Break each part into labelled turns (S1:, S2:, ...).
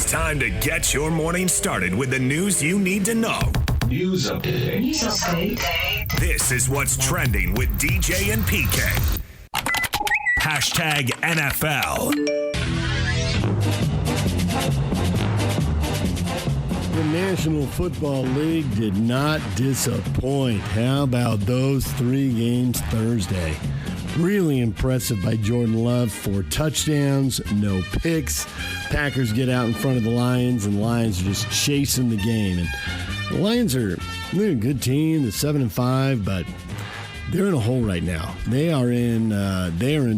S1: It's time to get your morning started with the news you need to know.
S2: News update.
S3: News update.
S1: This is what's trending with DJ and PK. Hashtag NFL.
S4: The National Football League did not disappoint. How about those 3 games Thursday? Really impressive by Jordan Love. 4 touchdowns, no picks. Packers get out in front of the Lions, and the Lions are just chasing the game. And the Lions they're a good team. They're 7-5, but they're in a hole right now. They are in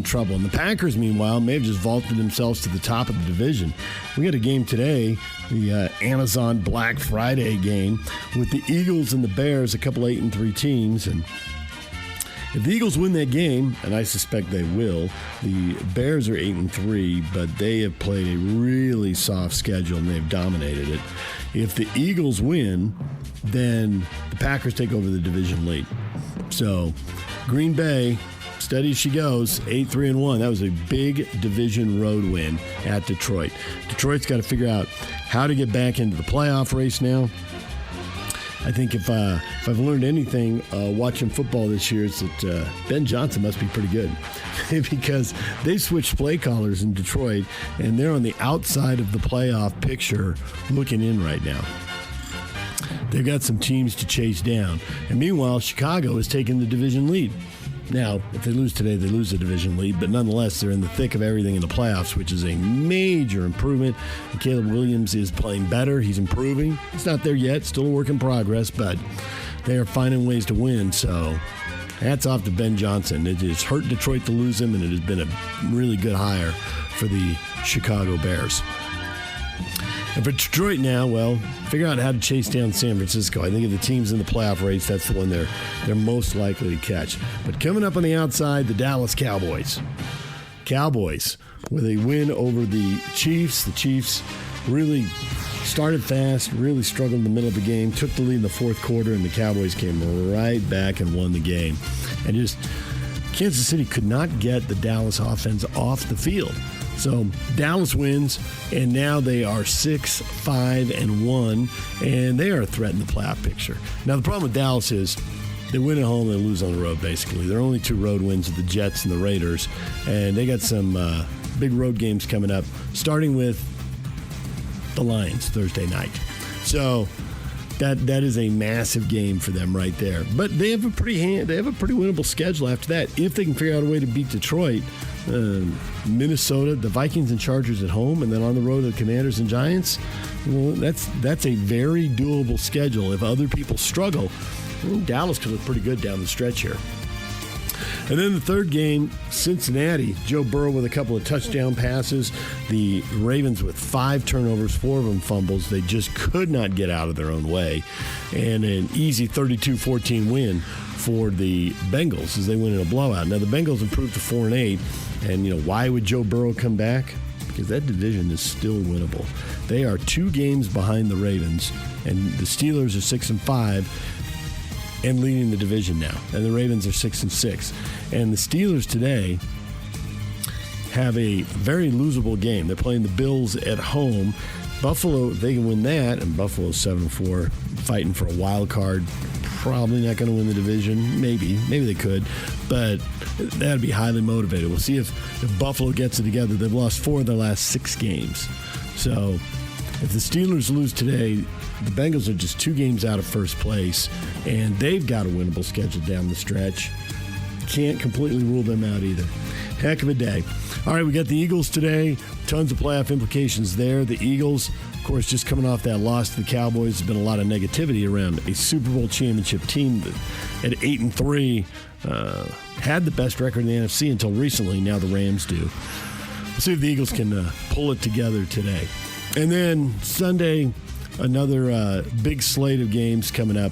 S4: trouble. And the Packers, meanwhile, may have just vaulted themselves to the top of the division. We got a game today, the Amazon Black Friday game, with the Eagles and the Bears, a couple 8-3 teams. And if the Eagles win that game, and I suspect they will, the Bears are 8-3, but they have played a really soft schedule and they've dominated it. If the Eagles win, then the Packers take over the division lead. So Green Bay, steady as she goes, 8-3-1. That was a big division road win at Detroit. Detroit's got to figure out how to get back into the playoff race now. I think if I've learned anything watching football this year, it's that Ben Johnson must be pretty good because they switched play callers in Detroit, and they're on the outside of the playoff picture looking in right now. They've got some teams to chase down. And meanwhile, Chicago is taking the division lead. Now, if they lose today, they lose the division lead, but nonetheless, they're in the thick of everything in the playoffs, which is a major improvement. And Caleb Williams is playing better. He's improving. He's not there yet, still a work in progress, but they are finding ways to win. So hats off to Ben Johnson. It has hurt Detroit to lose him, and it has been a really good hire for the Chicago Bears. And for Detroit now, well, figure out how to chase down San Francisco. I think if the team's in the playoff race, that's the one they're most likely to catch. But coming up on the outside, the Dallas Cowboys. Cowboys, with a win over the Chiefs. The Chiefs really started fast, really struggled in the middle of the game, took the lead in the fourth quarter, and the Cowboys came right back and won the game. And just Kansas City could not get the Dallas offense off the field. So Dallas wins, and now they are 6-5-1, and they are a threat in the playoff picture. Now, the problem with Dallas is they win at home, they lose on the road, basically. There are only 2 road wins with the Jets and the Raiders, and they got some big road games coming up, starting with the Lions Thursday night. So that is a massive game for them right there. But they have a pretty winnable schedule after that. If they can figure out a way to beat Detroit, Minnesota, the Vikings and Chargers at home, and then on the road the Commanders and Giants, well, that's a very doable schedule. If other people struggle, well, Dallas could look pretty good down the stretch here. And then the third game, Cincinnati, Joe Burrow with a couple of touchdown passes. The Ravens with 5 turnovers, 4 of them fumbles. They just could not get out of their own way. And an easy 32-14 win for the Bengals as they win in a blowout. Now, the Bengals improved to 4-8. And, why would Joe Burrow come back? Because that division is still winnable. They are 2 games behind the Ravens, and the Steelers are 6-5. And leading the division now. And the Ravens are 6-6. And the Steelers today have a very losable game. They're playing the Bills at home. Buffalo, they can win that, and Buffalo's 7-4, fighting for a wild card. Probably not going to win the division. Maybe they could. But that'd be highly motivated. We'll see if Buffalo gets it together. They've lost 4 of their last 6 games. So if the Steelers lose today, the Bengals are just 2 games out of first place, and they've got a winnable schedule down the stretch. Can't completely rule them out either. Heck of a day. All right, we got the Eagles today. Tons of playoff implications there. The Eagles, of course, just coming off that loss to the Cowboys. There's been a lot of negativity around a Super Bowl championship team that at 8-3 had the best record in the NFC until recently. Now the Rams do. We'll see if the Eagles can pull it together today. And then Sunday, another big slate of games coming up.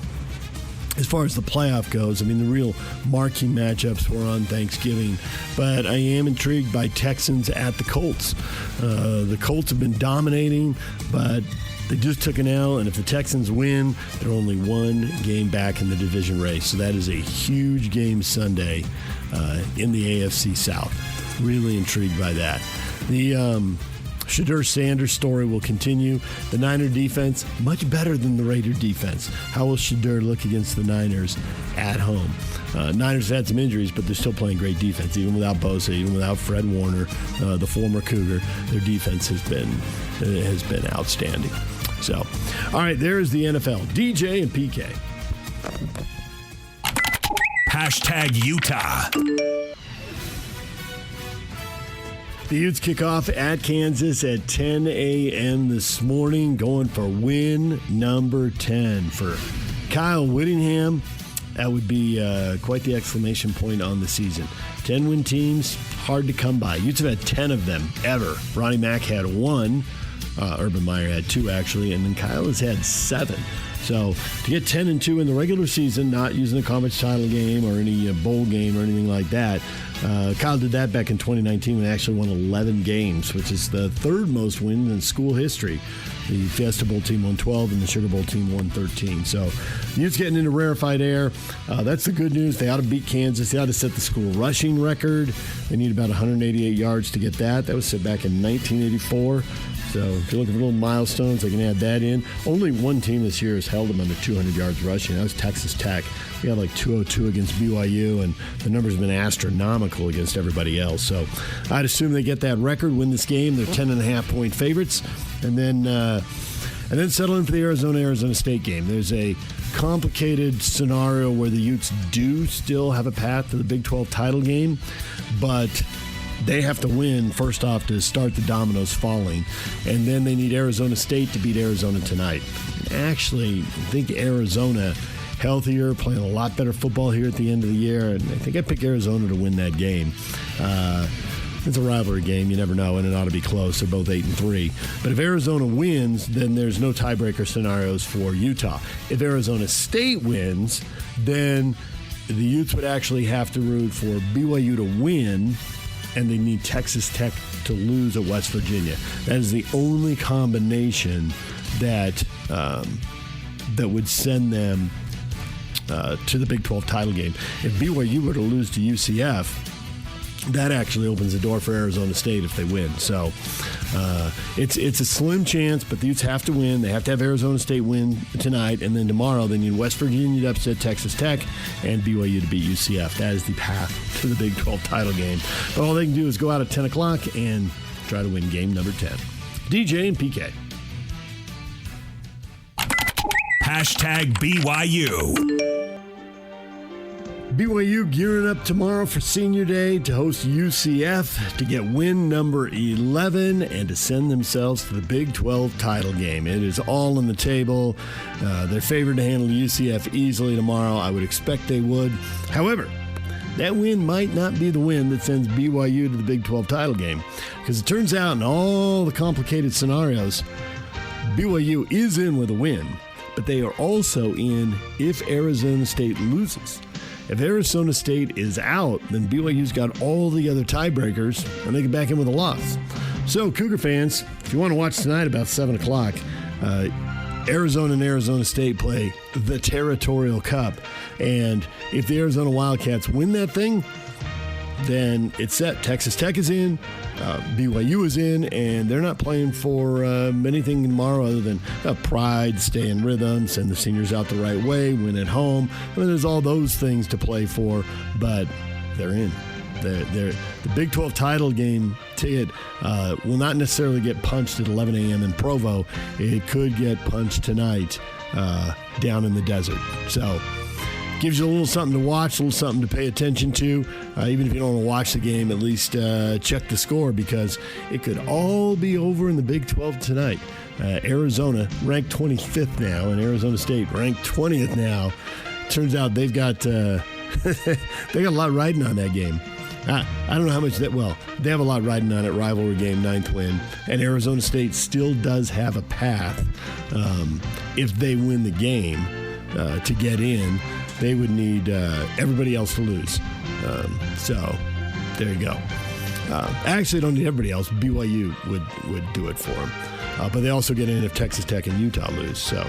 S4: As far as the playoff goes, I mean, the real marquee matchups were on Thanksgiving, but I am intrigued by Texans at the Colts. The Colts have been dominating, but they just took an L, and if the Texans win, they're only 1 game back in the division race. So that is a huge game Sunday in the AFC South. Really intrigued by that. The Shedeur Sanders' story will continue. The Niner defense, much better than the Raider defense. How will Shedeur look against the Niners at home? Niners had some injuries, but they're still playing great defense. Even without Bosa, even without Fred Warner, the former Cougar, their defense has been outstanding. So, all right, there's the NFL. DJ and PK.
S1: Hashtag Utah.
S4: The Utes kick off at Kansas at 10 a.m. this morning, going for win number 10 for Kyle Whittingham. That would be quite the exclamation point on the season. 10-win teams, hard to come by. Utes have had 10 of them ever. Ronnie Mack had 1. Urban Meyer had 2, actually, and then Kyle has had 7. So to get 10-2 in the regular season, not using a conference title game or any bowl game or anything like that, Kyle did that back in 2019 when they actually won 11 games, which is the third most wins in school history. The Fiesta Bowl team won 12 and the Sugar Bowl team won 13. So the Utes getting into rarefied air. That's the good news. They ought to beat Kansas. They ought to set the school rushing record. They need about 188 yards to get that. That was set back in 1984. So if you're looking for little milestones, they can add that in. Only one team this year has held them under 200 yards rushing. That was Texas Tech. We got like 202 against BYU, and the numbers have been astronomical against everybody else. So I'd assume they get that record, win this game. They're 10.5-point favorites, and then settle in for the Arizona State game. There's a complicated scenario where the Utes do still have a path to the Big 12 title game, but they have to win first off to start the dominoes falling, and then they need Arizona State to beat Arizona tonight. Actually, I think Arizona healthier, playing a lot better football here at the end of the year, and I think I pick Arizona to win that game. It's a rivalry game, you never know, and it ought to be close. They're both 8-3. But if Arizona wins, then there's no tiebreaker scenarios for Utah. If Arizona State wins, then the Utes would actually have to root for BYU to win, and they need Texas Tech to lose at West Virginia. That is the only combination that would send them to the Big 12 title game. If BYU were to lose to UCF, that actually opens the door for Arizona State if they win. So it's a slim chance, but the Utes have to win. They have to have Arizona State win tonight, and then tomorrow they need West Virginia to upset Texas Tech and BYU to beat UCF. That is the path to the Big 12 title game. But all they can do is go out at 10 o'clock and try to win game number 10. DJ and PK.
S1: Hashtag BYU.
S4: BYU gearing up tomorrow for Senior Day to host UCF to get win number 11 and to send themselves to the Big 12 title game. It is all on the table. They're favored to handle UCF easily tomorrow. I would expect they would. However, that win might not be the win that sends BYU to the Big 12 title game, because it turns out in all the complicated scenarios, BYU is in with a win, but they are also in if Arizona State loses. If Arizona State is out, then BYU's got all the other tiebreakers, and they can back in with a loss. So, Cougar fans, if you want to watch tonight about 7 o'clock, Arizona and Arizona State play the Territorial Cup. And if the Arizona Wildcats win that thing, then it's set. Texas Tech is in, BYU is in, and they're not playing for anything tomorrow other than pride, stay in rhythm, send the seniors out the right way, win at home. I mean, there's all those things to play for, but they're in. The Big 12 title game ticket will not necessarily get punched at 11 a.m. in Provo. It could get punched tonight down in the desert. So gives you a little something to watch, a little something to pay attention to. Even if you don't want to watch the game, at least check the score, because it could all be over in the Big 12 tonight. Arizona ranked 25th now, and Arizona State ranked 20th now. Turns out they've got a lot riding on that game. I don't know how much that, well, they have a lot riding on it. Rivalry game, 9th win. And Arizona State still does have a path. If they win the game to get in, they would need everybody else to lose. So there you go. Actually, they don't need everybody else. BYU would do it for them. But they also get in if Texas Tech and Utah lose. So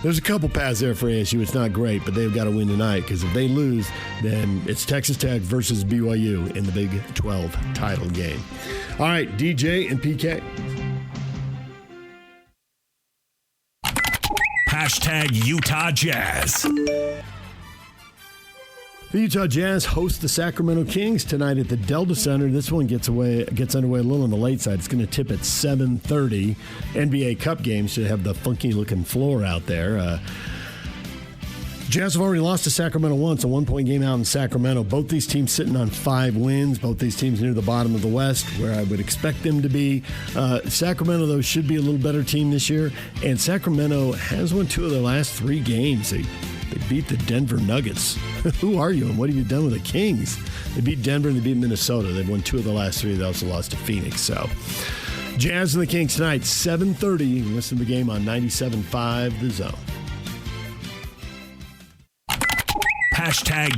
S4: there's a couple paths there for ASU. It's not great, but they've got to win tonight, because if they lose, then it's Texas Tech versus BYU in the Big 12 title game. All right, DJ and PK.
S1: Utah Jazz.
S4: The Utah Jazz host the Sacramento Kings tonight at the Delta Center. This one gets underway a little on the late side. It's going to tip at 7:30. NBA Cup games should have the funky-looking floor out there. Jazz have already lost to Sacramento once, a one-point game out in Sacramento. Both these teams sitting on 5 wins. Both these teams near the bottom of the West, where I would expect them to be. Sacramento, though, should be a little better team this year. And Sacramento has won 2 of their last 3 games. They beat the Denver Nuggets. Who are you and what have you done with the Kings? They beat Denver and they beat Minnesota. They've won 2 of the last 3. They also lost to Phoenix. So, Jazz and the Kings tonight, 7:30. Listen to the game on 97.5 The Zone.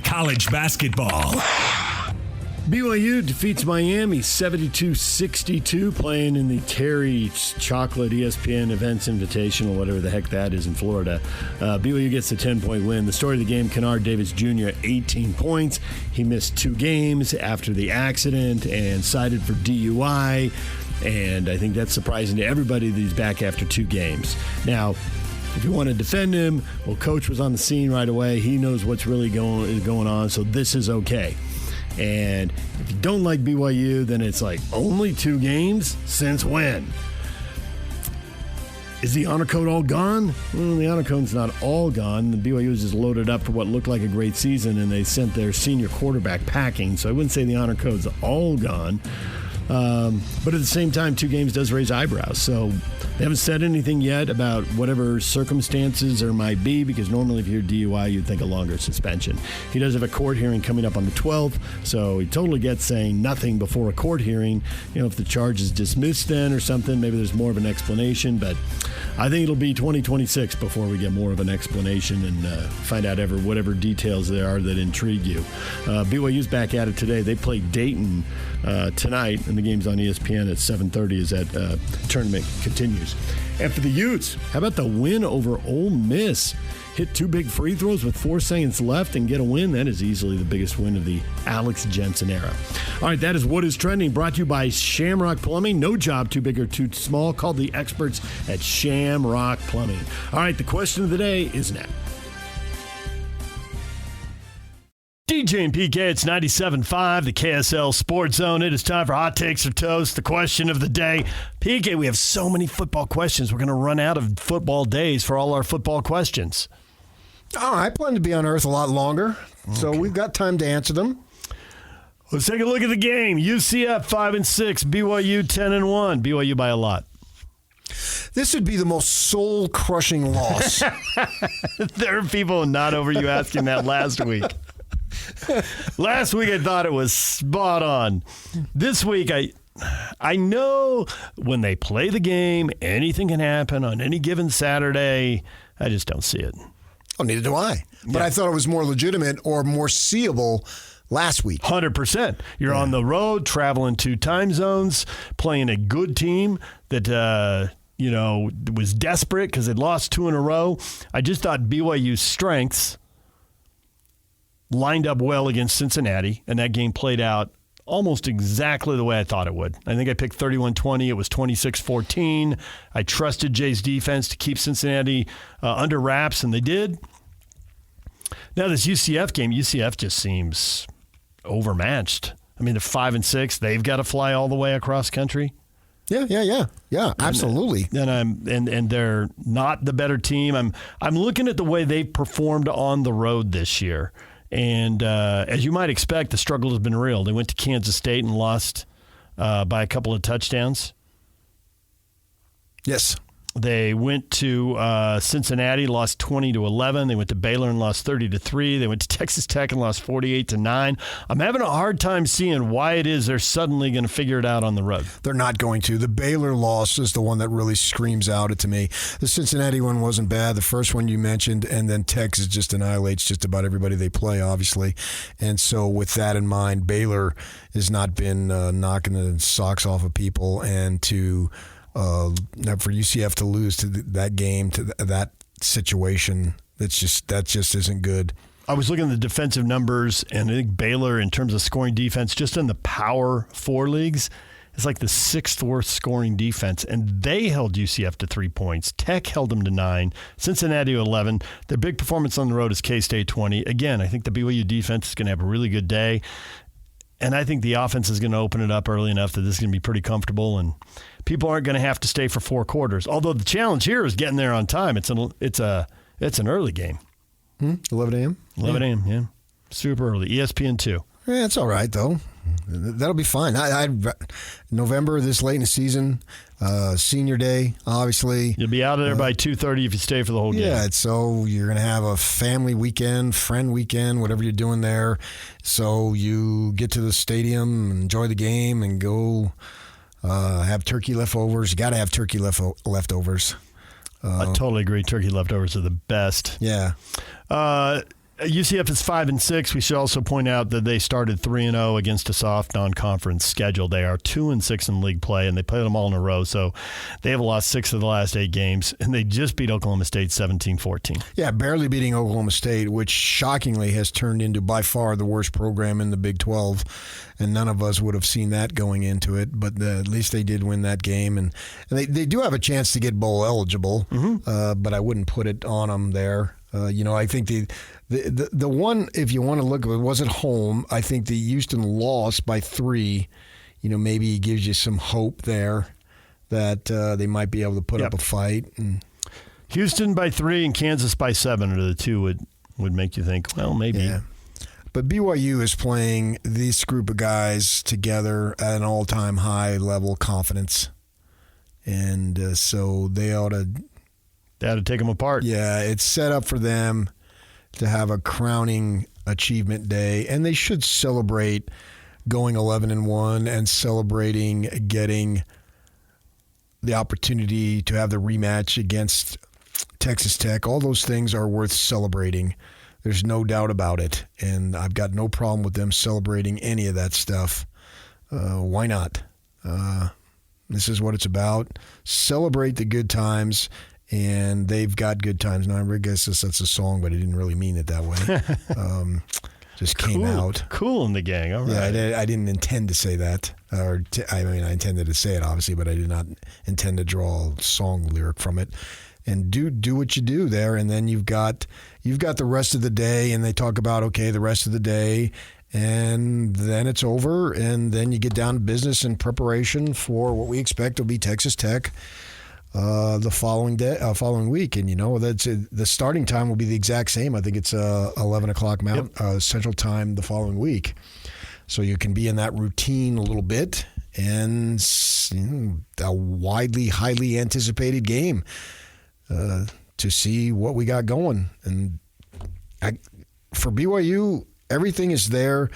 S1: College basketball.
S4: BYU defeats Miami 72-62, playing in the Terry Chocolate ESPN Events Invitational, whatever the heck that is in Florida. BYU gets a 10-point win. The story of the game, Kennard Davis Jr., 18 points. He missed 2 games after the accident and cited for DUI, and I think that's surprising to everybody that he's back after 2 games. Now, if you want to defend him, well, Coach was on the scene right away. He knows what's really going on, so this is okay. And if you don't like BYU, then it's like, only 2 games? Since when? Is the honor code all gone? Well, the honor code's not all gone. The BYU was just loaded up for what looked like a great season, and they sent their senior quarterback packing. So I wouldn't say the honor code's all gone. But at the same time, 2 games does raise eyebrows. So they haven't said anything yet about whatever circumstances there might be, because normally if you hear DUI, you'd think a longer suspension. He does have a court hearing coming up on the 12th, so he totally gets saying nothing before a court hearing. You know, if the charge is dismissed then or something, maybe there's more of an explanation. But I think it'll be 2026 before we get more of an explanation and find out whatever details there are that intrigue you. BYU's back at it today. They play Dayton tonight, and the game's on ESPN at 7:30 as that tournament continues. And for the Utes, how about the win over Ole Miss? Hit 2 big free throws with 4 seconds left and get a win. That is easily the biggest win of the Alex Jensen era. All right, that is What is Trending, brought to you by Shamrock Plumbing. No job too big or too small. Call the experts at Shamrock Plumbing. All right, the question of the day is now. DJ and PK, it's 97.5, the KSL Sports Zone. It is time for Hot Takes or Toast, the question of the day. PK, we have so many football questions. We're going to run out of football days for all our football questions.
S2: Oh, I plan to be on Earth a lot longer, so we've got time to answer them.
S4: Let's take a look at the game. UCF 5-6, BYU 10-1. BYU by a lot.
S2: This would be the most soul-crushing loss.
S4: There are people not over you asking that last week. Last week I thought it was spot on. This week I know when they play the game, anything can happen on any given Saturday. I just don't see it.
S2: Oh, neither do I. But I thought it was more legitimate or more seeable last week.
S4: 100%. You're on the road, traveling 2 time zones, playing a good team that was desperate because they'd lost 2 in a row. I just thought BYU's strengths lined up well against Cincinnati, and that game played out almost exactly the way I thought it would. I think I picked 31-20. It was 26-14. I trusted Jay's defense to keep Cincinnati under wraps, and they did. Now this UCF game, UCF just seems overmatched. I mean, they're 5-6. They've got to fly all the way across country.
S2: Yeah, absolutely.
S4: And they're not the better team. I'm looking at the way they've performed on the road this year. And as you might expect, the struggle has been real. They went to Kansas State and lost by a couple of touchdowns.
S2: Yes.
S4: They went to Cincinnati, lost 20-11. They went to Baylor and lost 30-3. They went to Texas Tech and lost 48-9. I'm having a hard time seeing why it is they're suddenly going to figure it out on the road.
S2: They're not going to. The Baylor loss is the one that really screams out to me. The Cincinnati one wasn't bad. The first one you mentioned, and then Texas just annihilates just about everybody they play, obviously. And so with that in mind, Baylor has not been knocking the socks off of people, and for UCF to lose to that game, to that situation, that just isn't good.
S4: I was looking at the defensive numbers, and I think Baylor, in terms of scoring defense, just in the Power 4 leagues, is like the 6th worst scoring defense, and they held UCF to 3 points. Tech held them to 9. Cincinnati to 11. Their big performance on the road is K-State 20. Again, I think the BYU defense is going to have a really good day, and I think the offense is going to open it up early enough that this is going to be pretty comfortable, and people aren't going to have to stay for 4 quarters. Although the challenge here is getting there on time. It's an early game.
S2: 11 a.m.?
S4: 11 a.m., yeah. Super early. ESPN 2.
S2: Yeah, it's all right, though. That'll be fine. November, this late in the season, senior day, obviously.
S4: You'll be out of there by 2:30 if you stay for the whole game.
S2: Yeah, so you're going to have a family weekend, friend weekend, whatever you're doing there. So you get to the stadium, enjoy the game, and go have turkey leftovers. You got to have turkey leftovers.
S4: I totally agree. Turkey leftovers are the best.
S2: Yeah.
S4: UCF is 5-6. We should also point out that they started 3-0 against a soft non-conference schedule. They are 2-6 in league play, and they played them all in a row. So they have lost 6 of the last 8 games, and they just beat Oklahoma State 17-14.
S2: Yeah, barely beating Oklahoma State, which shockingly has turned into by far the worst program in the Big 12, and none of us would have seen that going into it. But at least they did win that game, and they do have a chance to get bowl eligible, but I wouldn't put it on them there. I think the one, if you want to look at it, was at home. I think the Houston loss by 3, maybe gives you some hope there that they might be able to put up a fight. And
S4: Houston by 3 and Kansas by 7 are the two would make you think, well, maybe.
S2: Yeah. But BYU is playing this group of guys together at an all-time high level of confidence. And so they ought to...
S4: They had to take them apart.
S2: Yeah, it's set up for them to have a crowning achievement day, and they should celebrate going 11-1 and celebrating getting the opportunity to have the rematch against Texas Tech. All those things are worth celebrating. There's no doubt about it, and I've got no problem with them celebrating any of that stuff. Why not? This is what it's about. Celebrate the good times. And they've got good times. Now, I guess that's a song, but I didn't really mean it that way. Just came out.
S4: Cool in the gang. All right.
S2: Yeah, I didn't intend to say that. I intended to say it, obviously, but I did not intend to draw a song lyric from it. And do what you do there, and then you've got the rest of the day, and they talk about, okay, the rest of the day, and then it's over, and then you get down to business and preparation for what we expect will be Texas Tech. The following week, and that's the starting time will be the exact same. I think it's 11 o'clock Central Time the following week, so you can be in that routine a little bit, and a widely, highly anticipated game to see what we got going. And for BYU, everything is there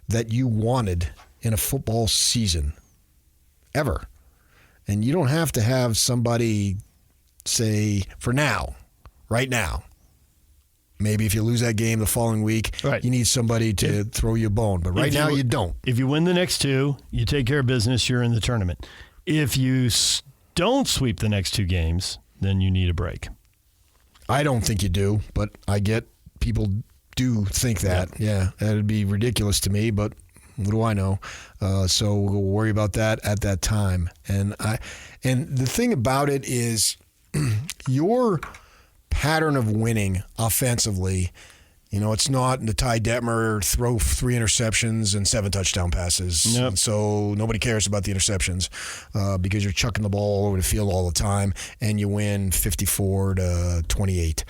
S2: that you wanted in a football season, ever. And you don't have to have somebody say, for now, right now. Maybe if you lose that game the following week, you need somebody to throw you a bone. But right now, you don't.
S4: If you win the next 2, you take care of business, you're in the tournament. If you don't sweep the next 2 games, then you need a break.
S2: I don't think you do, but I get people do think that. Yeah, that'd be ridiculous to me, but... What do I know? So we'll worry about that at that time. And the thing about it is your pattern of winning offensively, it's not the Ty Detmer throw 3 interceptions and 7 touchdown passes.
S4: Nope.
S2: So nobody cares about the interceptions because you're chucking the ball all over the field all the time and you win 54-28.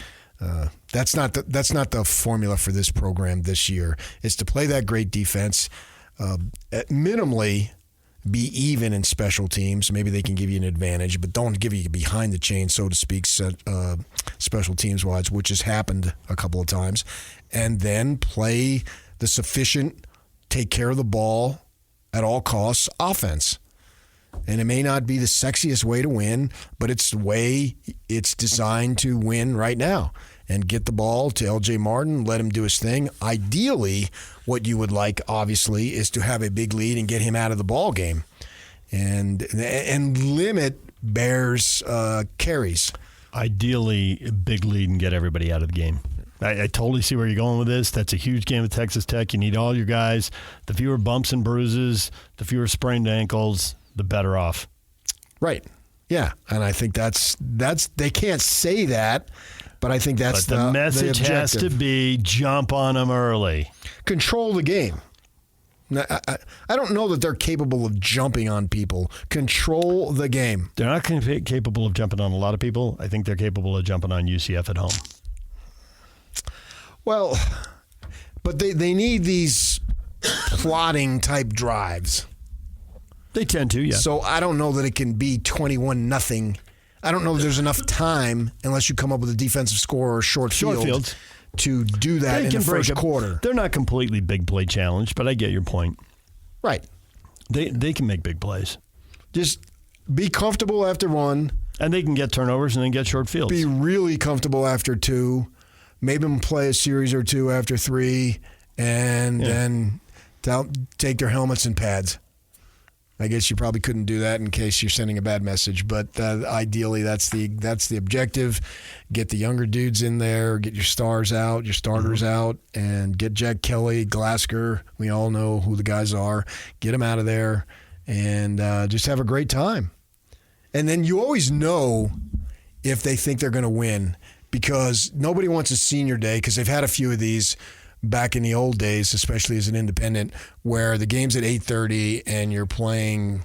S2: That's not the formula for this program this year. It's to play that great defense. Minimally be even in special teams. Maybe they can give you an advantage, but don't give you behind the chain, so to speak, special teams wise, which has happened a couple of times. And then play the sufficient, take care of the ball at all costs offense. And it may not be the sexiest way to win, but it's the way it's designed to win right now. And get the ball to L.J. Martin, let him do his thing. Ideally, what you would like, obviously, is to have a big lead and get him out of the ball game, and limit Bears carries.
S4: Ideally, a big lead and get everybody out of the game. I totally see where you're going with this. That's a huge game with Texas Tech. You need all your guys. The fewer bumps and bruises, the fewer sprained ankles,
S3: the better off.
S2: Right. Yeah, and I think that's they can't say that, but I think that's
S3: the message has to be jump on them early.
S2: Control the game. Now, I don't know that they're capable of jumping on people. Control the game.
S3: They're not capable of jumping on a lot of people. I think they're capable of jumping on UCF at home.
S2: Well, but they need these plotting type drives.
S3: They tend to, yeah.
S2: So I don't know that it can be 21-0. I don't know if there's enough time, unless you come up with a defensive score or short field, to do that in the first quarter.
S3: They're not completely big play challenged, but I get your point.
S2: Right.
S3: They can make big plays.
S2: Just be comfortable after one.
S3: And they can get turnovers and then get short fields.
S2: Be really comfortable after two. Maybe play a series or two after three, and then take their helmets and pads. I guess you probably couldn't do that in case you're sending a bad message, but ideally that's the objective. Get the younger dudes in there, get your stars out, your starters out, and get Jack Kelly, Glasgow. We all know who the guys are. Get them out of there and just have a great time. And then you always know if they think they're going to win, because nobody wants a senior day, because they've had a few of these back in the old days, especially as an independent, where the game's at 8:30 and you're playing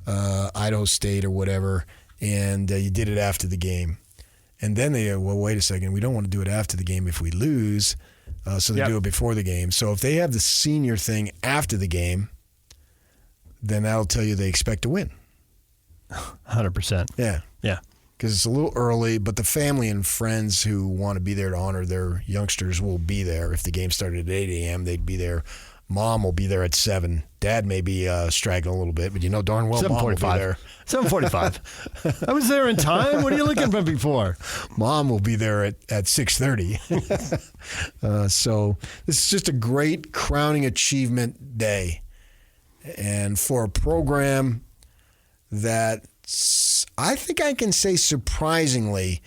S2: Idaho State or whatever, and you did it after the game. And then they go, well, wait a second, we don't want to do it after the game if we lose, so they do it before the game. So if they have the senior thing after the game, then that'll tell you they expect to win.
S3: 100%.
S2: Yeah.
S3: Yeah.
S2: Because it's a little early, but the family and friends who want to be there to honor their youngsters will be there. If the game started at 8 a.m., they'd be there. Mom will be there at 7. Dad may be straggling a little bit, but you know darn well Mom will be there.
S3: 7:45. I was there in time. What are you looking for before?
S2: Mom will be there at 6:30. So this is just a great crowning achievement day. And for a program that I think I can say surprisingly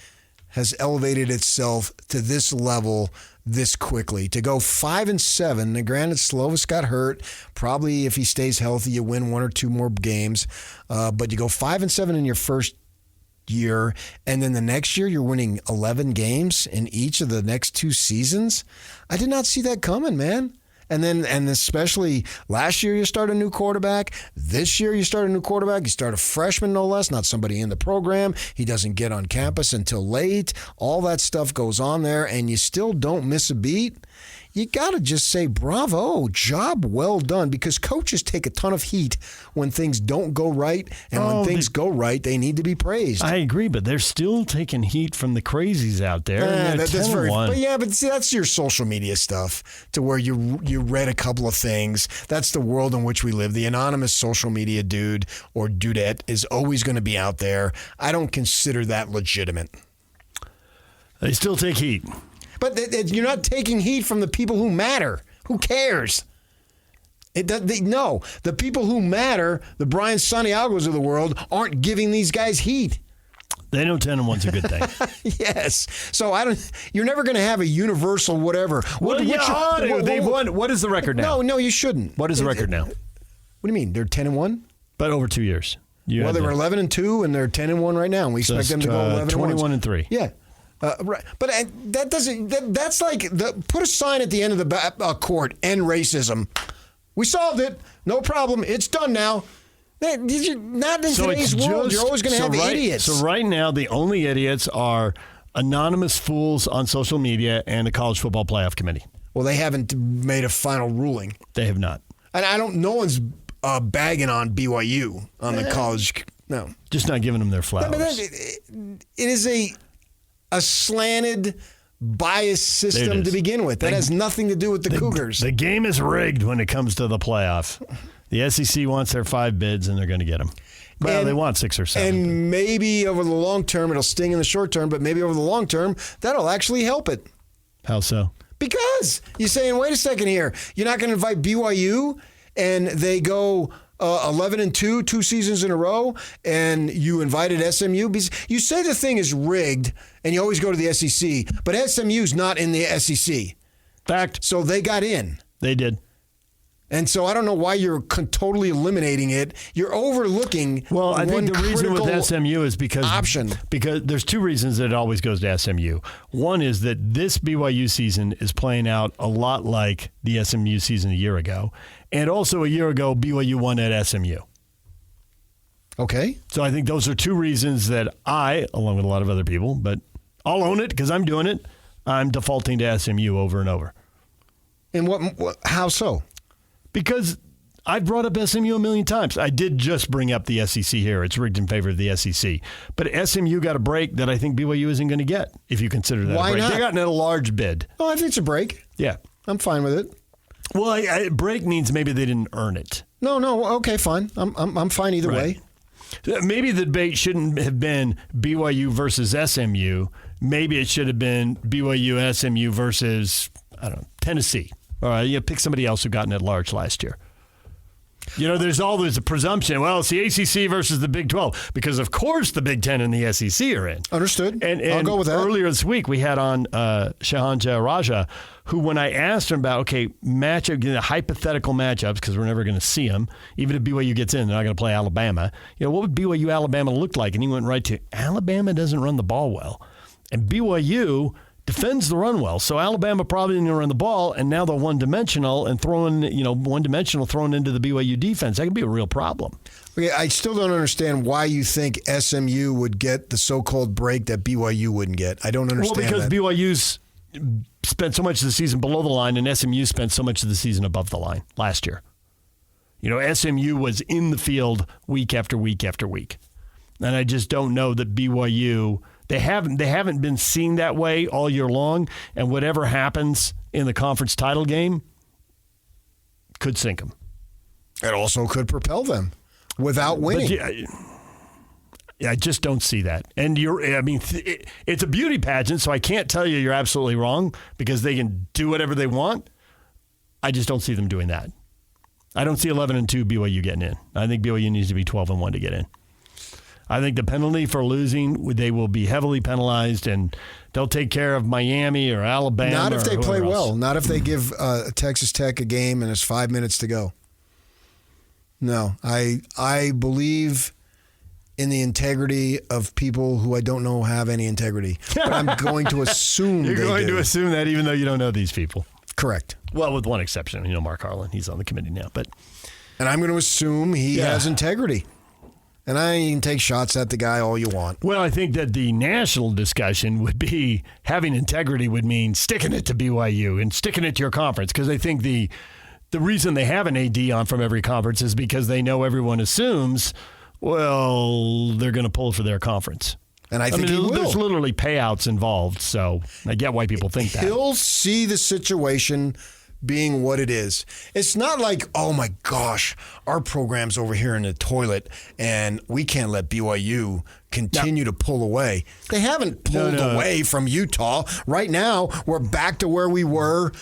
S2: has elevated itself to this level this quickly. To go 5-7, and granted Slovis got hurt. Probably if he stays healthy, you win one or two more games. But you go 5-7 in your first year, and then the next year you're winning 11 games in each of the next 2 seasons. I did not see that coming, man. And especially last year you start a new quarterback. This year you start a new quarterback. You start a freshman, no less, not somebody in the program. He doesn't get on campus until late. All that stuff goes on there, and you still don't miss a beat. You got to just say bravo, job well done, because coaches take a ton of heat when things don't go right, and when things go right, they need to be praised.
S3: I agree, but they're still taking heat from the crazies out there.
S2: That's very. But see, that's your social media stuff, to where you read a couple of things. That's the world in which we live. The anonymous social media dude or dudette is always going to be out there. I don't consider that legitimate.
S3: They still take heat.
S2: But you're not taking heat from the people who matter. Who cares? No, the people who matter, the Brian Santiagos of the world, aren't giving these guys heat.
S3: They know 10-1's a good thing.
S2: Yes. So you're never going to have a universal whatever.
S3: They've won. What is the record now?
S2: No, you shouldn't.
S3: What is the record now?
S2: What do you mean? They're 10-1?
S3: But over 2 years.
S2: They were 11-2, and they're 10-1 right now. And we expect them to go 11-1.
S3: 21-3.
S2: Yeah. Right, but that doesn't. That's like put a sign at the end of the court. End racism. We solved it. No problem. It's done now. Not in today's world. You're always going to have idiots.
S3: So right now, the only idiots are anonymous fools on social media and the College Football Playoff Committee.
S2: Well, they haven't made a final ruling.
S3: They have not.
S2: And no one's bagging on BYU on the college. No,
S3: just not giving them their flowers.
S2: It is a slanted, biased system to begin with. That has nothing to do with the Cougars.
S3: The game is rigged when it comes to the playoff. The SEC wants their 5 bids, and they're going to get them. Well, they want 6 or 7.
S2: And maybe over the long term, it'll sting in the short term, but maybe over the long term, that'll actually help it.
S3: How so?
S2: Because you're saying, wait a second here, you're not going to invite BYU, and they go 11-2, 2 seasons in a row, and you invited SMU. Because you say the thing is rigged, and you always go to the SEC, but SMU's not in the SEC.
S3: Fact.
S2: So they got in.
S3: They did.
S2: And so I don't know why you're totally eliminating it. You're overlooking.
S3: Well, I think
S2: one
S3: the reason with
S2: critical
S3: SMU is because there's two reasons that it always goes to SMU. One is that this BYU season is playing out a lot like the SMU season a year ago. And also a year ago, BYU won at SMU.
S2: Okay.
S3: So I think those are two reasons that I, along with a lot of other people, but I'll own it because I'm doing it, I'm defaulting to SMU over and over.
S2: And how so?
S3: Because I've brought up SMU a million times. I did just bring up the SEC here. It's rigged in favor of the SEC. But SMU got a break that I think BYU isn't going to get, if you consider that
S2: Why
S3: a break.
S2: not?
S3: They got a large bid.
S2: Oh, I think it's a break.
S3: Yeah.
S2: I'm fine with it.
S3: Well, break means maybe they didn't earn it.
S2: No. Okay, fine. I'm fine either way.
S3: Maybe the debate shouldn't have been BYU versus SMU. Maybe it should have been BYU and SMU versus, I don't know, Tennessee. Or pick somebody else who got in at large last year. There's always a presumption, well, it's the ACC versus the Big 12, because of course the Big 10 and the SEC are in.
S2: Understood.
S3: And
S2: I'll go with that.
S3: Earlier this week, we had on Shahan Jayaraja, who, when I asked him about, hypothetical matchups, because we're never going to see them, even if BYU gets in, they're not going to play Alabama. What would BYU Alabama look like? And he went right to, Alabama doesn't run the ball well. And BYU defends the run well. So Alabama probably didn't run the ball, and now they're one-dimensional and thrown into the BYU defense. That could be a real problem.
S2: Okay, I still don't understand why you think SMU would get the so-called break that BYU wouldn't get. I don't understand
S3: because
S2: that.
S3: BYU's spent so much of the season below the line, and SMU spent so much of the season above the line last year. SMU was in the field week after week after week. And I just don't know that BYU... They haven't been seen that way all year long, and whatever happens in the conference title game could sink them.
S2: It also could propel them without winning.
S3: I just don't see that. And it's a beauty pageant, so I can't tell you you're absolutely wrong because they can do whatever they want. I just don't see them doing that. I don't see 11-2 BYU getting in. I think BYU needs to be 12-1 to get in. I think the penalty for losing, they will be heavily penalized, and they'll take care of Miami or Alabama.
S2: Not if they play
S3: else.
S2: well. Not if they give Texas Tech a game and there's 5 minutes to go. No, I believe in the integrity of people who I don't know have any integrity. But I'm going to assume
S3: You're
S2: they
S3: going
S2: do.
S3: to assume that even though you don't know these people.
S2: Correct.
S3: Well, with one exception. Mark Harlan. He's on the committee now.
S2: And I'm going to assume he has integrity. And I can take shots at the guy all you want.
S3: Well, I think that the national discussion would be having integrity would mean sticking it to BYU and sticking it to your conference, because I think the reason they have an AD on from every conference is because they know everyone assumes, well, they're going to pull for their conference.
S2: And I think he will.
S3: There's literally payouts involved, so I get why people think that.
S2: He'll see the situation being what it is. It's not like, oh my gosh, our program's over here in the toilet and we can't let BYU continue to pull away. They haven't pulled away from Utah. Right now, we're back to where we were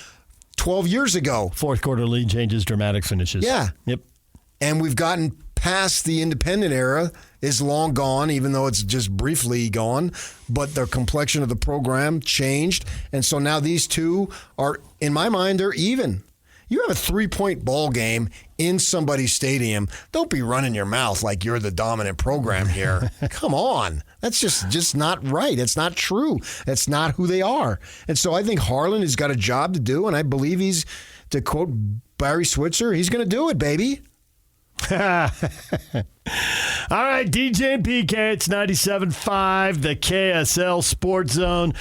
S2: 12 years ago.
S3: Fourth quarter lead changes, dramatic finishes.
S2: Yeah.
S3: Yep.
S2: And we've gotten past the independent era. Is long gone, even though it's just briefly gone. But the complexion of the program changed. And so now these two are, in my mind, they're even. You have a 3-point ball game in somebody's stadium. Don't be running your mouth like you're the dominant program here. Come on. That's just not right. It's not true. That's not who they are. And so I think Harlan has got a job to do, and I believe he's, to quote Barry Switzer, he's going to do it, baby.
S3: All right, DJ and PK, it's 97.5, the KSL Sports Zone.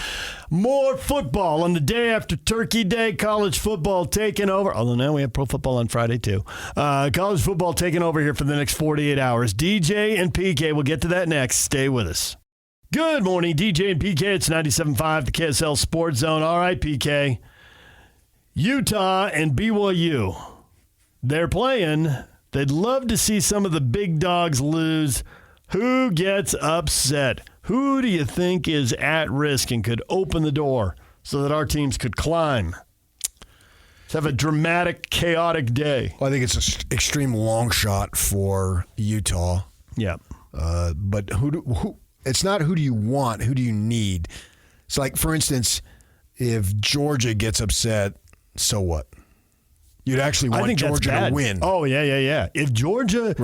S3: More football on the day after Turkey Day. College football taking over. Although now we have pro football on Friday, too. College football taking over here for the next 48 hours. DJ and PK, we'll get to that next. Stay with us. Good morning, DJ and PK. It's 97.5, the KSL Sports Zone. All right, PK. Utah and BYU. They're playing. They'd love to see some of the big dogs lose. Who gets upset? Who do you think is at risk and could open the door so that our teams could climb? Let's have a dramatic, chaotic day.
S2: Well, I think it's an extreme long shot for Utah.
S3: Yeah.
S2: But it's not who do you want, who do you need? It's like, for instance, if Georgia gets upset, so what? You'd actually want Georgia to win.
S3: Oh, yeah. If Georgia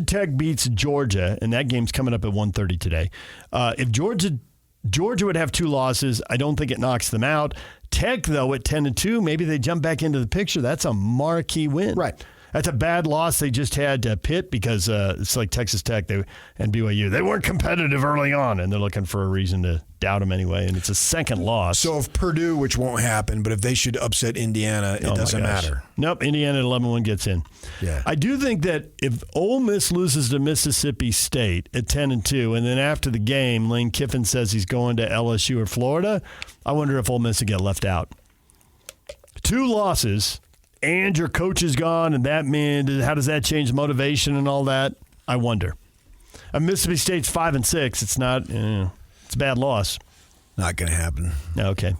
S3: Tech beats Georgia, and that game's coming up at 1:30 today, if Georgia would have 2 losses, I don't think it knocks them out. Tech, though, at 10-2, maybe they jump back into the picture. That's a marquee win.
S2: Right.
S3: That's a bad loss they just had to Pitt because it's like Texas Tech and BYU. They weren't competitive early on, and they're looking for a reason to doubt them anyway, and it's a second loss.
S2: So if Purdue, which won't happen, but if they should upset Indiana, it doesn't matter.
S3: Nope, Indiana at 11-1 gets in.
S2: Yeah.
S3: I do think that if Ole Miss loses to Mississippi State at 10-2, and then after the game, Lane Kiffin says he's going to LSU or Florida, I wonder if Ole Miss will get left out. 2 losses, and your coach is gone, and that means how does that change motivation and all that? I wonder. Mississippi State's 5-6. It's not. It's a bad loss.
S2: Not going to happen.
S3: Okay.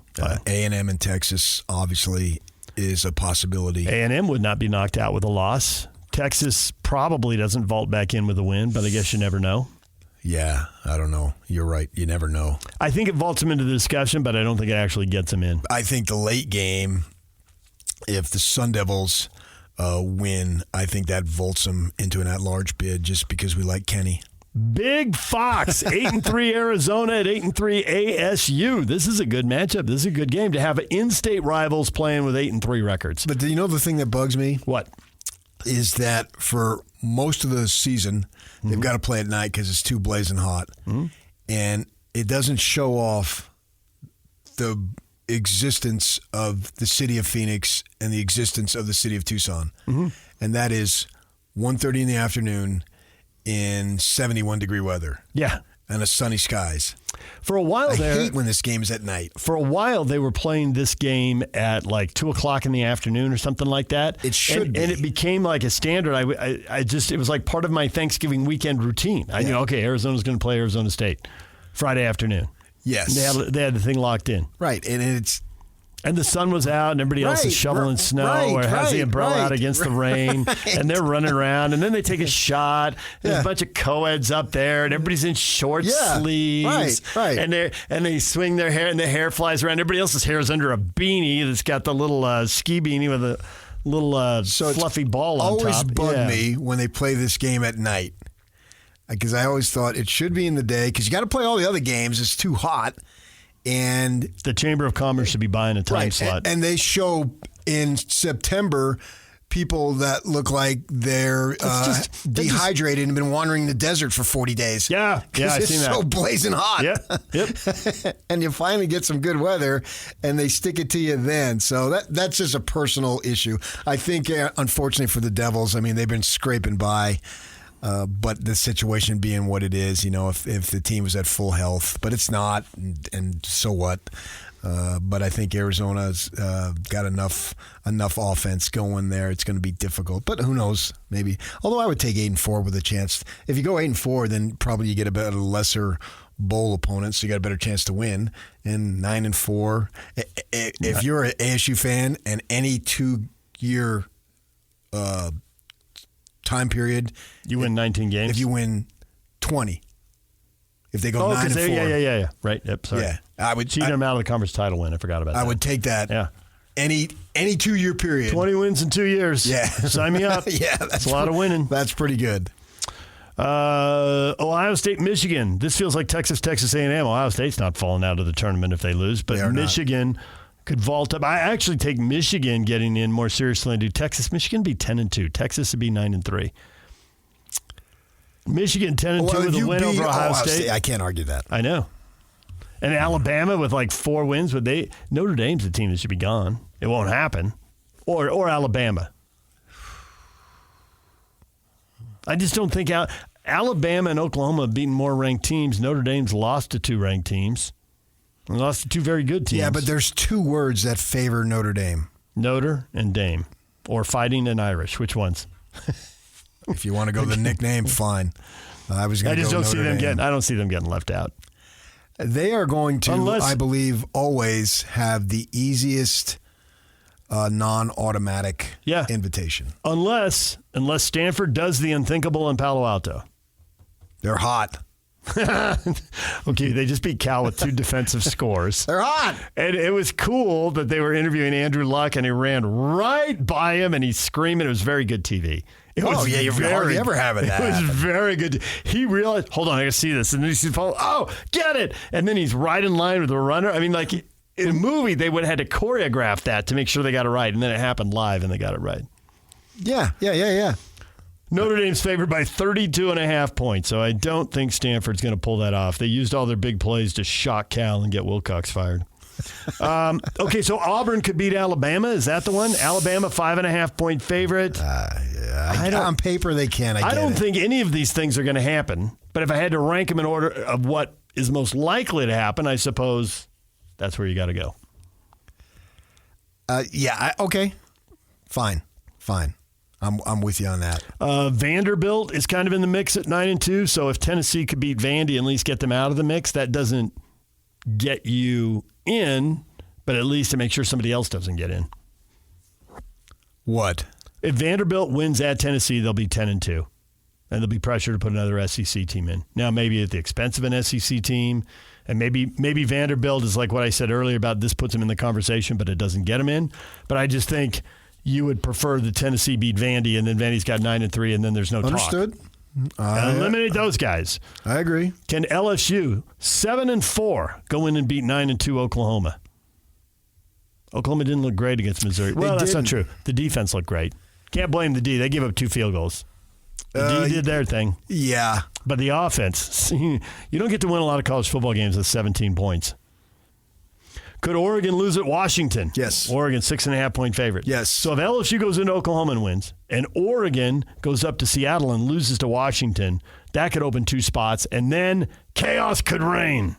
S2: A&M in Texas obviously is a possibility.
S3: A&M would not be knocked out with a loss. Texas probably doesn't vault back in with a win, but I guess you never know.
S2: Yeah, I don't know. You're right. You never know.
S3: I think it vaults them into the discussion, but I don't think it actually gets them in.
S2: I think the late game, if the Sun Devils win, I think that vaults them into an at-large bid just because we like Kenny.
S3: Big Fox, 8-3 Arizona at 8-3 ASU. This is a good matchup. This is a good game to have in-state rivals playing with 8-3 records.
S2: But do you know the thing that bugs me?
S3: What?
S2: Is that for most of the season, they've got to play at night because it's too blazing hot. Mm-hmm. And it doesn't show off the existence of the city of Phoenix and the existence of the city of Tucson. Mm-hmm. And that is 1:30 in the afternoon in 71-degree weather.
S3: Yeah.
S2: And a sunny skies.
S3: For a while
S2: I hate when this game is at night.
S3: For a while, they were playing this game at like 2 o'clock in the afternoon or something like that.
S2: It should be.
S3: And it became like a standard. It was like part of my Thanksgiving weekend routine. I knew, okay, Arizona's going to play Arizona State Friday afternoon.
S2: Yes.
S3: And they had the thing locked in.
S2: Right.
S3: And the sun was out, and everybody else is shoveling snow or has the umbrella out against the rain, and they're running around, and then they take a shot. There's a bunch of co-eds up there, and everybody's in short sleeves.
S2: Right.
S3: And they swing their hair, and the hair flies around. Everybody else's hair is under a beanie that's got the little ski beanie with a little fluffy ball on top.
S2: Always bugged me when they play this game at night, because I always thought it should be in the day, because you got to play all the other games. It's too hot. And
S3: the Chamber of Commerce should be buying a time slot.
S2: And they show in September people that look like they're dehydrated and been wandering the desert for 40 days.
S3: Yeah, I've seen that.
S2: It's so blazing hot.
S3: Yep.
S2: And you finally get some good weather, and they stick it to you then. So that's just a personal issue. I think, unfortunately for the Devils, I mean, they've been scraping by. But the situation being what it is, if the team was at full health, but it's not, and so what? But I think Arizona's got enough offense going there. It's going to be difficult, but who knows? Maybe. Although I would take 8-4 with a chance. If you go 8-4, then probably you get a lesser bowl opponent, so you got a better chance to win. And 9-4, if you're an ASU fan and any 2-year time period,
S3: you win 19 games.
S2: If you win 20, if they go 9-4,
S3: yeah, right. Yep, sorry.
S2: Yeah, I would
S3: cheat them out of the conference title win. I forgot about that.
S2: I would take that.
S3: Yeah,
S2: any 2-year period.
S3: 20 wins in 2 years.
S2: Yeah,
S3: sign me up.
S2: Yeah, that's
S3: a lot of winning.
S2: That's pretty good.
S3: Ohio State, Michigan. This feels like Texas A&M. Ohio State's not falling out of the tournament if they lose, but Michigan could vault up. I actually take Michigan getting in more seriously than I do Texas. Michigan would be 10-2. Texas would be 9-3. Michigan 10-2 with a win over Ohio State.
S2: I can't argue that.
S3: I know. And Alabama with like 4 wins, Notre Dame's the team that should be gone. It won't happen. Or Alabama. I just don't think Alabama and Oklahoma have beaten more ranked teams. Notre Dame's lost to 2 ranked teams. And lost to 2 very good teams.
S2: Yeah, but there's 2 words that favor Notre Dame.
S3: Notre and Dame. Or fighting and Irish. Which ones?
S2: If you want to go the nickname, fine. I don't see them getting left out. They are going to, I believe, always have the easiest non-automatic invitation.
S3: Unless Stanford does the unthinkable in Palo Alto.
S2: They're hot.
S3: Okay, they just beat Cal with 2 defensive scores.
S2: They're hot.
S3: And it was cool that they were interviewing Andrew Luck, and he ran right by him, and he's screaming. It was very good TV.
S2: You're hardly ever having that.
S3: It was very good. He realized, hold on, I got to see this. And then he's following, get it. And then he's right in line with the runner. I mean, like in a movie, they would have had to choreograph that to make sure they got it right. And then it happened live, and they got it right.
S2: Yeah.
S3: Notre Dame's favored by 32.5 points, so I don't think Stanford's going to pull that off. They used all their big plays to shock Cal and get Wilcox fired. Okay, so Auburn could beat Alabama. Is that the one? Alabama 5.5-point favorite.
S2: On paper, they can.
S3: I don't think any of these things are going to happen, but if I had to rank them in order of what is most likely to happen, I suppose that's where you got to go.
S2: Okay. Fine. I'm with you on that.
S3: Vanderbilt is kind of in the mix at 9-2. So if Tennessee could beat Vandy and at least get them out of the mix, that doesn't get you in, but at least to make sure somebody else doesn't get in.
S2: What?
S3: If Vanderbilt wins at Tennessee, they'll be 10-2, and there'll be pressure to put another SEC team in. Now, maybe at the expense of an SEC team, and maybe Vanderbilt is like what I said earlier about this puts them in the conversation, but it doesn't get them in. But I just think you would prefer the Tennessee beat Vandy, and then Vandy's got 9-3, and then there's no
S2: Understood.
S3: talk. Eliminate those guys.
S2: I agree.
S3: Can LSU 7-4 go in and beat 9-2 Oklahoma? Oklahoma didn't look great against Missouri. Well, that's not true. The defense looked great. Can't blame the D. They gave up 2 field goals. The D did their thing.
S2: Yeah.
S3: But the offense, you don't get to win a lot of college football games with 17 points. Could Oregon lose at Washington?
S2: Yes.
S3: Oregon 6.5-point favorite.
S2: Yes.
S3: So if LSU goes into Oklahoma and wins, and Oregon goes up to Seattle and loses to Washington, that could open 2 spots, and then chaos could reign.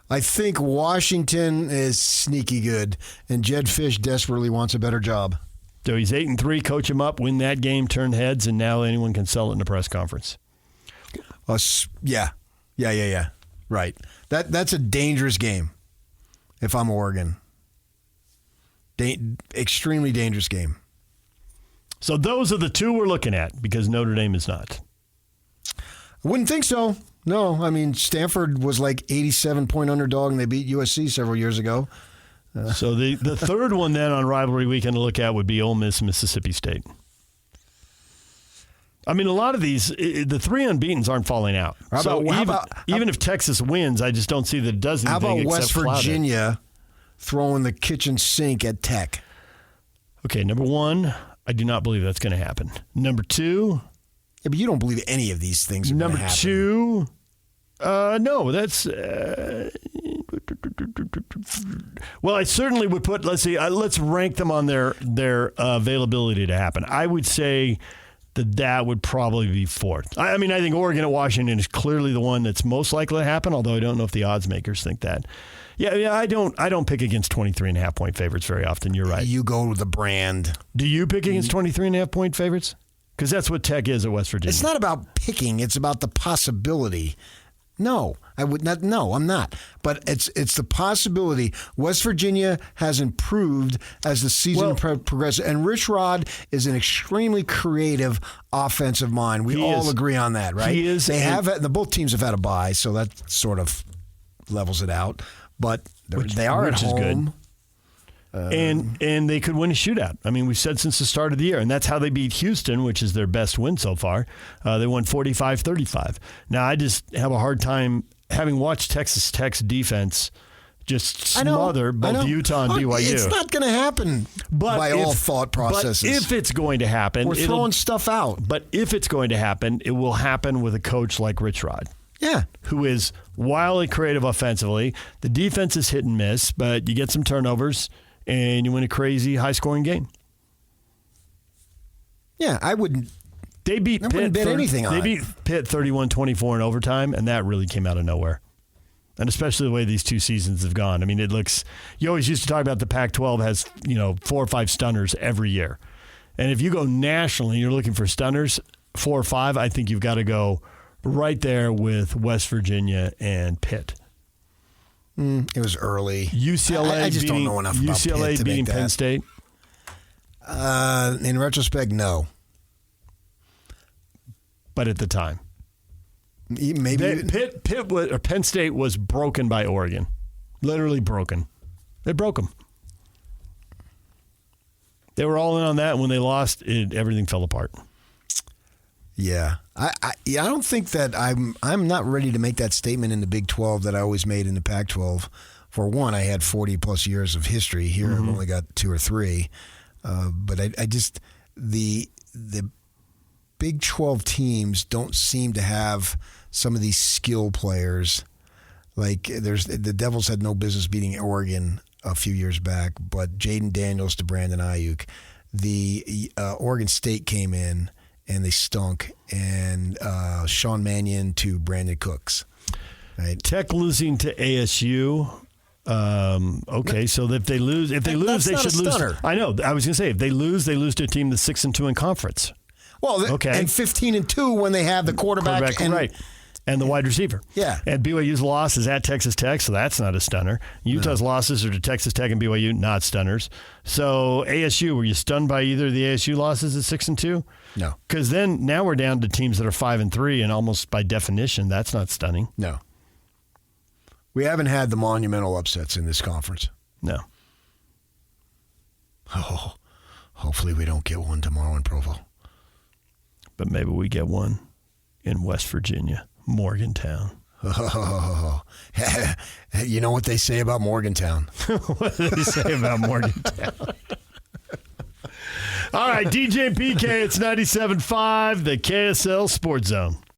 S2: I think Washington is sneaky good, and Jed Fish desperately wants a better job.
S3: So he's 8-3, coach him up, win that game, turn heads, and now anyone can sell it in a press conference.
S2: Yeah. Right. That's a dangerous game. If I'm Oregon. Extremely dangerous game.
S3: So those are the 2 we're looking at because Notre Dame is not.
S2: I wouldn't think so. No, I mean, Stanford was like 87-point underdog and they beat USC several years ago.
S3: So the third one then on rivalry weekend to look at would be Ole Miss, Mississippi State. I mean, a lot of these, the 3 unbeatens aren't falling out. Even if Texas wins, I just don't see that it does anything.
S2: How about West Virginia throwing the kitchen sink at Tech?
S3: Okay, number 1, I do not believe that's going to happen. Number 2.
S2: Yeah, but you don't believe any of these things are going to happen.
S3: Number 2, no, that's... well, I certainly would put, let's rank them on their availability to happen. I would say that would probably be 4th. I mean, I think Oregon at Washington is clearly the one that's most likely to happen, although I don't know if the odds makers think that. Yeah, I don't pick against 23.5-point favorites very often. You're right.
S2: You go with the brand.
S3: Do you pick against 23.5-point favorites? Because that's what Tech is at West Virginia.
S2: It's not about picking. It's about the possibility. No, I would not. No, I'm not. But it's the possibility. West Virginia has improved as the season progresses, and Rich Rod is an extremely creative offensive mind. We all agree on that, right?
S3: He is.
S2: Both teams have had a bye, so that sort of levels it out. But they are at home.
S3: Is good. And they could win a shootout. I mean, we've said since the start of the year, and that's how they beat Houston, which is their best win so far. They won 45-35. Now, I just have a hard time, having watched Texas Tech's defense just smother both Utah and BYU.
S2: It's not going to happen by all thought processes.
S3: But if it's going to happen,
S2: we're throwing stuff out.
S3: But if it's going to happen, it will happen with a coach like Rich Rod.
S2: Yeah.
S3: Who is wildly creative offensively. The defense is hit and miss, but you get some turnovers and you win a crazy high-scoring game.
S2: Yeah, I wouldn't.
S3: They beat Pitt.
S2: Wouldn't bet anything on
S3: They beat Pitt 31-24 in overtime, and that really came out of nowhere. And especially the way these 2 seasons have gone. I mean, it looks. You always used to talk about the Pac-12 has 4 or 5 stunners every year, and if you go nationally, and you're looking for stunners 4 or 5. I think you've got to go right there with West Virginia and Pitt.
S2: It was early.
S3: UCLA.
S2: I just don't know enough about Pitt
S3: UCLA
S2: to
S3: beating
S2: make that.
S3: Penn State.
S2: In retrospect, no.
S3: But at the time.
S2: Maybe
S3: Penn State was broken by Oregon. Literally broken. They broke them. They were all in on that. When they lost, everything fell apart.
S2: Yeah. I don't think that I'm not ready to make that statement in the Big 12 that I always made in the Pac-12. For one, I had 40-plus years of history. Here I've only got 2 or 3. But I just the Big 12 teams don't seem to have some of these skill players. Like the Devils had no business beating Oregon a few years back, but Jaden Daniels to Brandon Ayuk. The Oregon State came in and they stunk, and Sean Mannion to Brandon Cooks. Right?
S3: Tech losing to ASU. Okay, so if they lose, they should lose. I know. I was going to say, if they lose to a team that's 6-2 in conference.
S2: Well, and 15-2 when they have the quarterback and,
S3: right, and the wide receiver.
S2: Yeah.
S3: And BYU's loss is at Texas Tech, so that's not a stunner. Utah's losses are to Texas Tech and BYU, not stunners. So ASU, were you stunned by either of the ASU losses at 6-2?
S2: No.
S3: Because then now we're down to teams that are 5-3, and almost by definition, that's not stunning.
S2: No. We haven't had the monumental upsets in this conference.
S3: No.
S2: Oh, hopefully we don't get one tomorrow in Provo.
S3: But maybe we get one in West Virginia, Morgantown.
S2: Oh, you know what they say about Morgantown?
S3: What do they say about Morgantown? All right, DJ and PK, it's 97.5, the KSL Sports Zone.